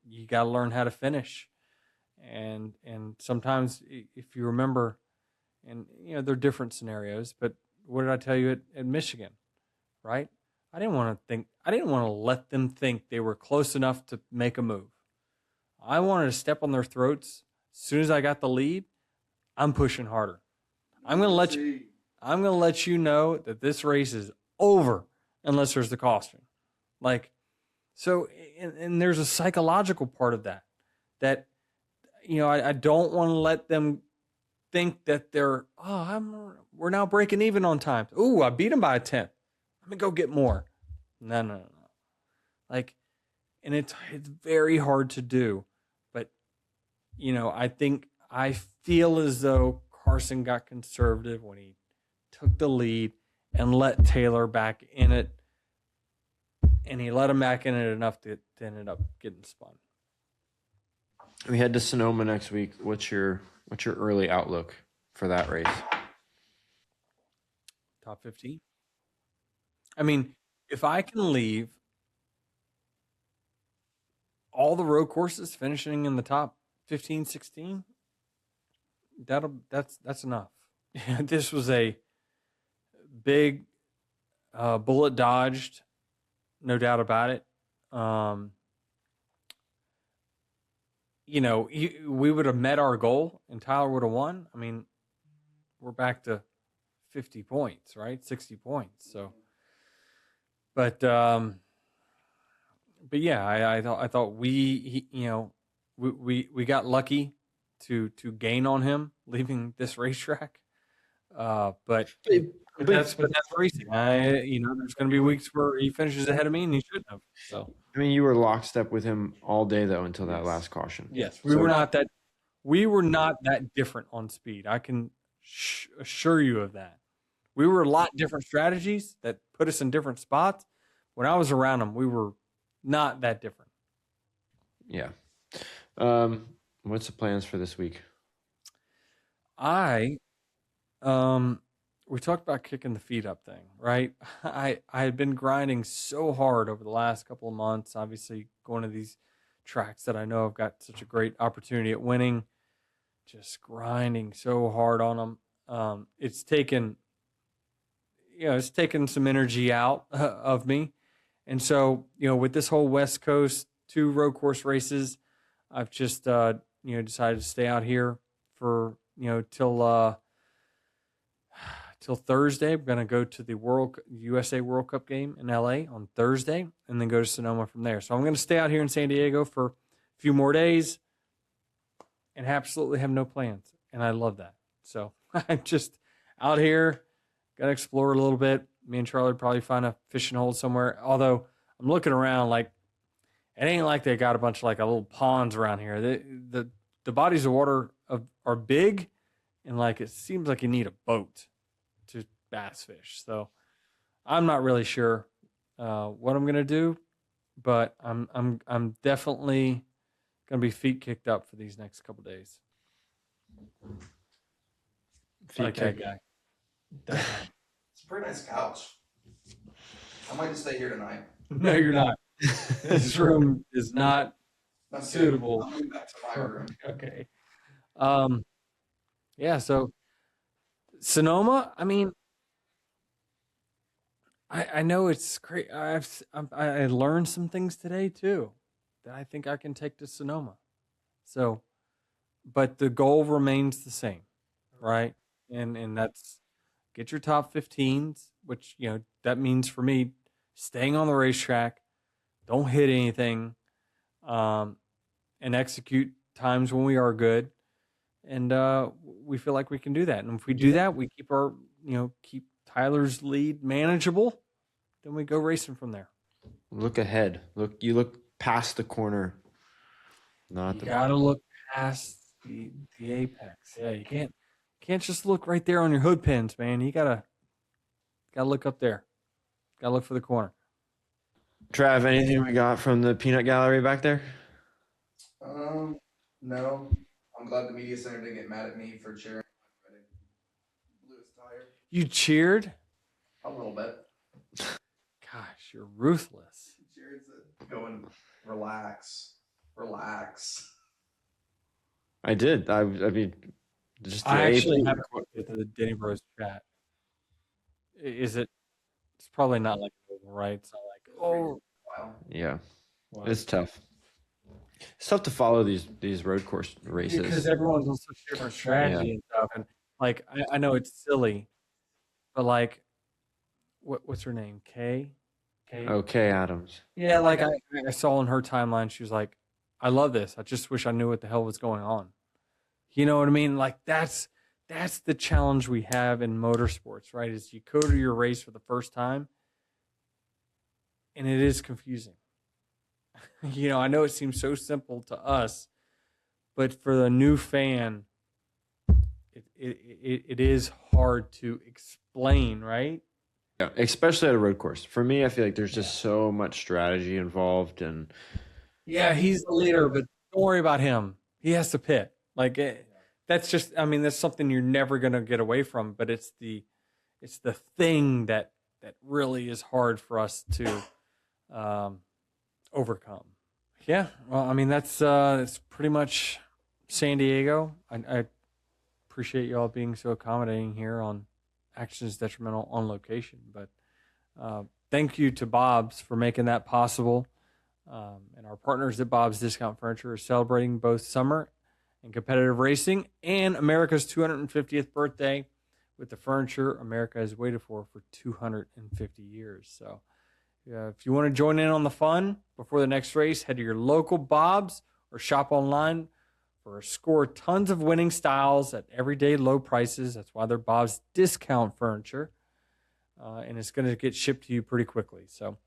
you got to learn how to finish. And sometimes, if you remember, and they're different scenarios, but what did I tell you at Michigan, right? I didn't want to let them think they were close enough to make a move. I wanted to step on their throats. As soon as I got the lead, I'm pushing harder. I'm going to let you know that this race is over unless there's the caution. And there's a psychological part of that I don't want to let them think that we're now breaking even on time. Ooh, I beat them by a 10th. Let me go get more. No. And it's very hard to do. But, I feel as though Carson got conservative when he took the lead and let Taylor back in it. And he let him back in it enough to end up getting spun. We head to Sonoma next week. What's your early outlook for that race? Top 15. I mean, if I can leave all the road courses finishing in the top 15, 16, that's enough. This was a big bullet dodged, no doubt about it. We would have met our goal and Tyler would have won. I mean, we're back to 50 points, right? 60 points. So, but yeah, I thought we got lucky to gain on him leaving this racetrack. But that's racing. There's going to be weeks where he finishes ahead of me and he shouldn't have. So, I mean, you were lockstep with him all day though until that last caution. Yes, we were not that different on speed. I can assure you of that. We were a lot different strategies that put us in different spots. When I was around him, we were not that different. Yeah. What's the plans for this week? We talked about kicking the feet up thing, right? I had been grinding so hard over the last couple of months, obviously going to these tracks that I know I've got such a great opportunity at winning, just grinding so hard on them. It's taken some energy out of me. And so, with this whole West Coast 2 road course races, I've just, decided to stay out here for, till Thursday. I'm going to go to the USA World Cup game in LA on Thursday and then go to Sonoma from there. So I'm going to stay out here in San Diego for a few more days and absolutely have no plans. And I love that. So I'm just out here, got to explore a little bit. Me and Charlie probably find a fishing hole somewhere. Although I'm looking around it ain't like they got a bunch of little ponds around here. The bodies of water are big and it seems like you need a boat to bass fish. So I'm not really sure what I'm gonna do, but I'm definitely gonna be feet kicked up for these next couple days. Feet kicked. Guy. It's a pretty nice couch. I might just stay here tonight. No, you're not. This room is not That's suitable. I'm moving back to my room. Okay. Yeah, so Sonoma, I mean, I know it's great. I learned some things today too that I think I can take to Sonoma. So, but the goal remains the same, right? And that's get your top 15s, which, that means for me, staying on the racetrack, don't hit anything, and execute times when we are good. And we feel like we can do that. And if we do that, we keep keep Tyler's lead manageable, then we go racing from there. Look ahead. You look past the corner. You gotta look past the apex. Yeah, you can't just look right there on your hood pins, man. You gotta look up there. Gotta look for the corner. Trav, anything we got from the peanut gallery back there? No. I'm glad the media center didn't get mad at me for cheering. Blew his tire. You cheered? A little bit. Gosh, you're ruthless. Jared said, "Going, relax." I did. I mean, just the I actually have to the Denny Bros chat. Is it? It's probably not like right. It's not like Wow. Yeah, wow. It's tough. It's tough to follow these road course races because everyone's on such different strategy and stuff. And like, I know it's silly, but like, what's her name? Kay. Okay, Adams. Yeah, like I saw on her timeline, she was like, "I love this. I just wish I knew what the hell was going on." You know what I mean? Like that's the challenge we have in motorsports, right? Is you go to your race for the first time, and it is confusing. I know it seems so simple to us, but for the new fan, it is hard to explain, right? Yeah, especially at a road course. For me, I feel like there's just so much strategy involved, and yeah, he's the leader, but don't worry about him. He has to pit. Like that's just, I mean, that's something you're never gonna get away from. But it's the thing that really is hard for us to overcome. Yeah, well, I mean, that's pretty much San Diego. I appreciate you all being so accommodating here on Actions Detrimental on location. But thank you to Bob's for making that possible. And our partners at Bob's Discount Furniture are celebrating both summer and competitive racing and America's 250th birthday with the furniture America has waited for 250 years. So if you want to join in on the fun before the next race, head to your local Bob's or shop online for score tons of winning styles at everyday low prices. That's why they're Bob's Discount Furniture. And it's going to get shipped to you pretty quickly. So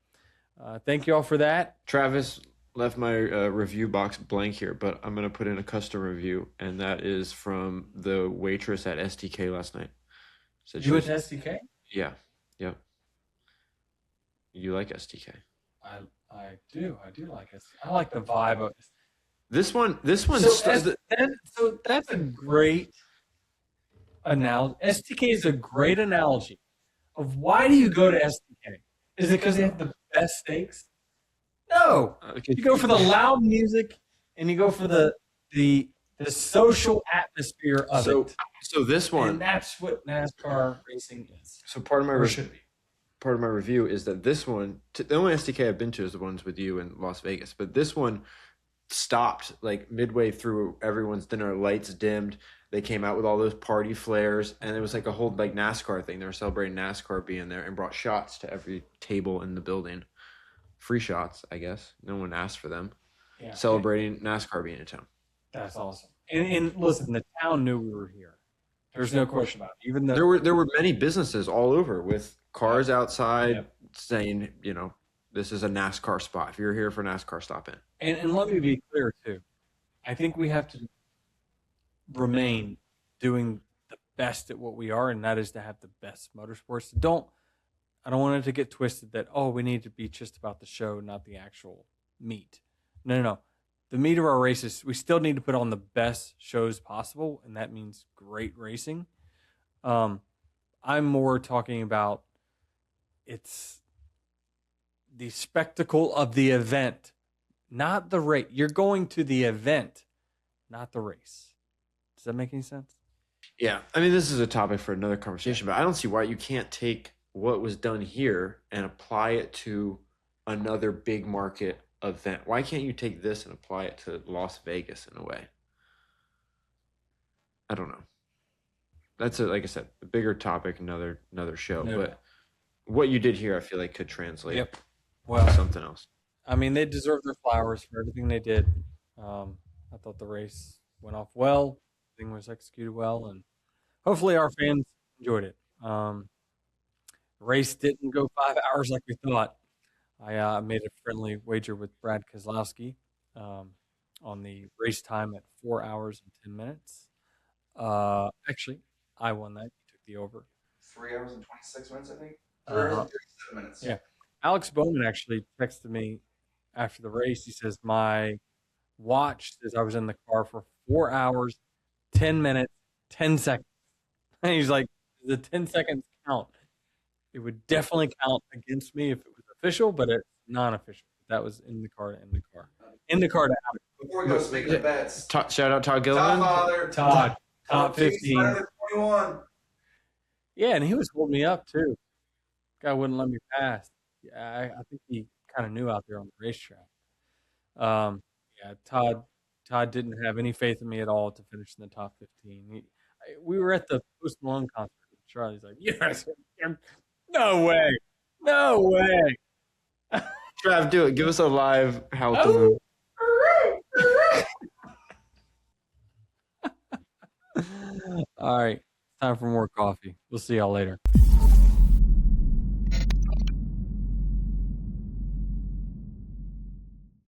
thank you all for that. Travis left my review box blank here, but I'm going to put in a custom review, and that is from the waitress at STK last night. You went to STK? Yeah. You like STK? I do. I do like it. I like the vibe of it. This one. So that's a great analogy. STK is a great analogy of why do you go to STK? Is it because they have the best steaks? No. Okay. You go for the loud music and you go for the social atmosphere of it. So this one. And that's what NASCAR racing is. So part of my should be. Part of my review is that this one, the only STK I've been to is the ones with you in Las Vegas, but this one stopped like midway through everyone's dinner, lights dimmed. They came out with all those party flares, and it was like a whole like NASCAR thing. They were celebrating NASCAR being there and brought shots to every table in the building. Free shots, I guess. No one asked for them. Yeah, celebrating NASCAR being in town. That's awesome. And listen, the town knew we were here. There's no question about it. Even though there were many businesses all over with cars outside saying, this is a NASCAR spot. If you're here for NASCAR, stop in. And let me be clear too. I think we have to remain doing the best at what we are, and that is to have the best motorsports. I don't want it to get twisted that, we need to be just about the show, not the actual meet. No. The meat of our races, we still need to put on the best shows possible, and that means great racing. I'm more talking about it's the spectacle of the event, not the race. You're going to the event, not the race. Does that make any sense? Yeah. I mean, this is a topic for another conversation, but I don't see why you can't take what was done here and apply it to another big market event. Why can't you take this and apply it to Las Vegas in a way? I don't know. that's like I said, a bigger topic, another show. No but doubt. what you did here, I feel like could translate Yep. to Well, something else. I mean, they deserve their flowers for everything they did. I thought the race went off well. Everything was executed well, and hopefully our fans enjoyed it. Race didn't go 5 hours like we thought. I made a friendly wager with Brad Kozlowski on the race time at 4 hours and 10 minutes. Actually, I won that. He took the over. 3 hours and 26 minutes, I think. 3 Uh-huh. hours and 37 minutes. Yeah. Alex Bowman actually texted me after the race. He says, my watch says I was in the car for 4 hours, 10 minutes, 10 seconds. And he's like, the 10 seconds count. It would definitely count against me if it was official, but it's non-official. That was in the car to end the car. In the car to out. Before we go, speaking of bets, Shout out Todd Top Gilliland. Father, Todd, top 15. 21. Yeah, and he was holding me up too. Guy wouldn't let me pass. Yeah, I think he kind of knew out there on the racetrack. Yeah, Todd didn't have any faith in me at all to finish in the top 15. We were at the Post Malone concert. Charlie's like, yes, no way, no way. Trav, do it. Give us a live how to move. All right, time for more coffee. We'll see y'all later.